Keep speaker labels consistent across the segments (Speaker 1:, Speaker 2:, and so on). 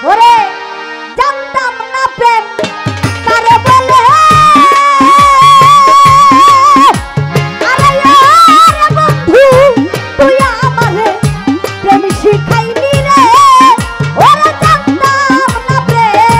Speaker 1: ওরে জানতাম না প্রেম কারে বলে আরে বন্ধু তুই আমারে প্রেম শিখাইলি রে ওরে জানতাম না প্রেম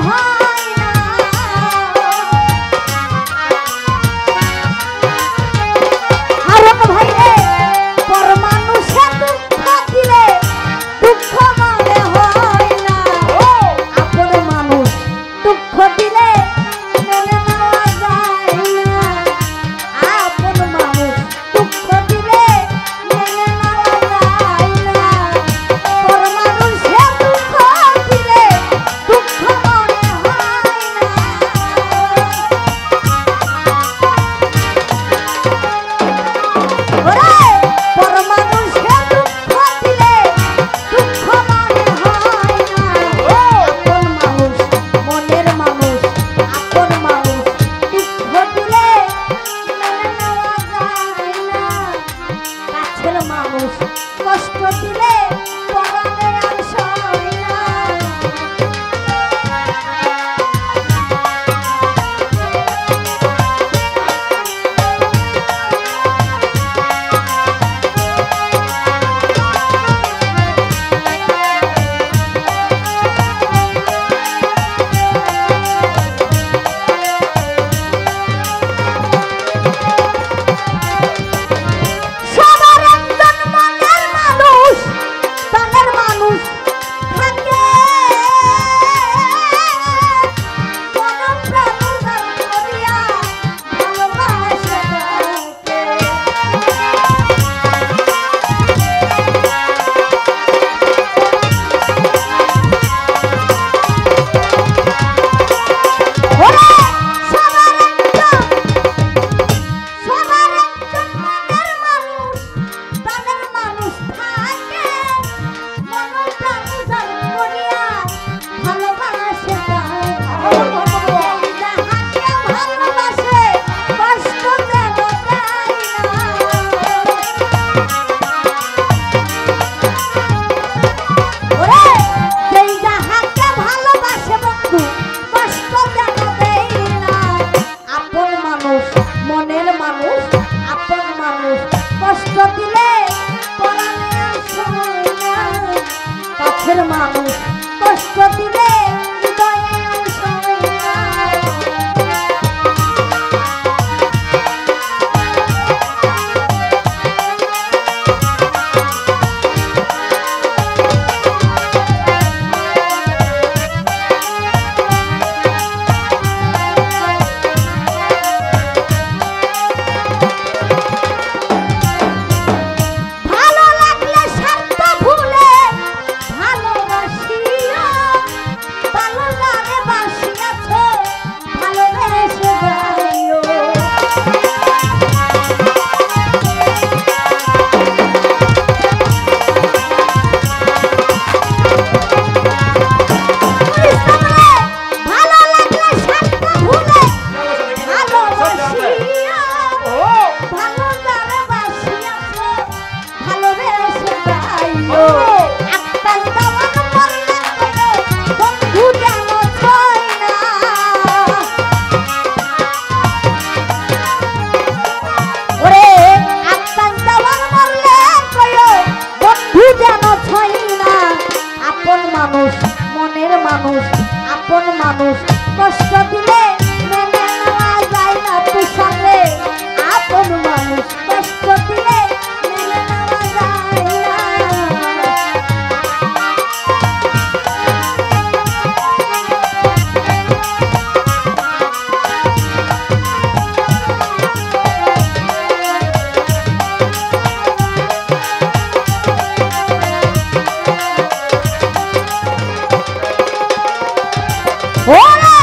Speaker 1: হয় না। হারুন ভাই রে পর মানুষে দুঃখ দিলে দুঃখ মনে হয় না। আপন মানুষ দুঃখ দিলে মেনে নেওয়া যায় না। আপন মানুষ দুঃখ দিলে মেনে নেওয়া যায় না। পর মানুষে দুঃখ দিলে দুঃখ মনে হয় না। ওরে পর মানুষে দুঃখ দিলে দুঃখ মনে হয় না। আপন মানুষ মনের মানুষ আপন মানুষ দুঃখ দিলে মেনে নেওয়া যায় না। কাছের মানুষ কষ্ট দিলে পরাণে আর সয় না। সবার একজন মনের মানুষ প্রাণের মানুষ থাকে। মন প্রাণ উজাড় করিয়া ভালোবাসে তাকে। ওরে সবার একজন মনের মানুষ প্রাণের মানুষ থাকে। মন প্রাণ উজাড় করিয়া ভালোবাসে তাকে। যাহাকে ভালোবাসে কষ্ট যেন দেয় না। ওরে যেই যাহাকে ভালোবাসে বন্ধু কষ্ট যেন দেয় না। আপন মানুষ মনের মানুষ আপন মানুষ কষ্ট দিলে পরাণে আর সয় না। কাছের মানুষ কষ্ট দিলে হৃদয়ে আর সয় না। ভালো লাগলে স্বার্থ ভুলে ভালোবাসিয়া ভালো লাগে বাসিয়াছ ভালোবেসে যাইও। ভালো লাগলে স্বার্থ ভুলে ভালোবাসিয়া ভালো যারে বাসিয়াছ ভালোবেসে যাইও। আক্তার দেওয়ান বললে বন্ধু যেন ছয় না। ওরে আক্তার দেওয়ান বললে বন্ধু যেন ছয় না। আপন মানুষ মনের মানুষ আপন মানুষ কষ্ট দিলে মেনে নেওয়া যায় না। তুষারে আপন মানুষ কষ্ট দিলে মেনে নেওয়া যায় না। ওরে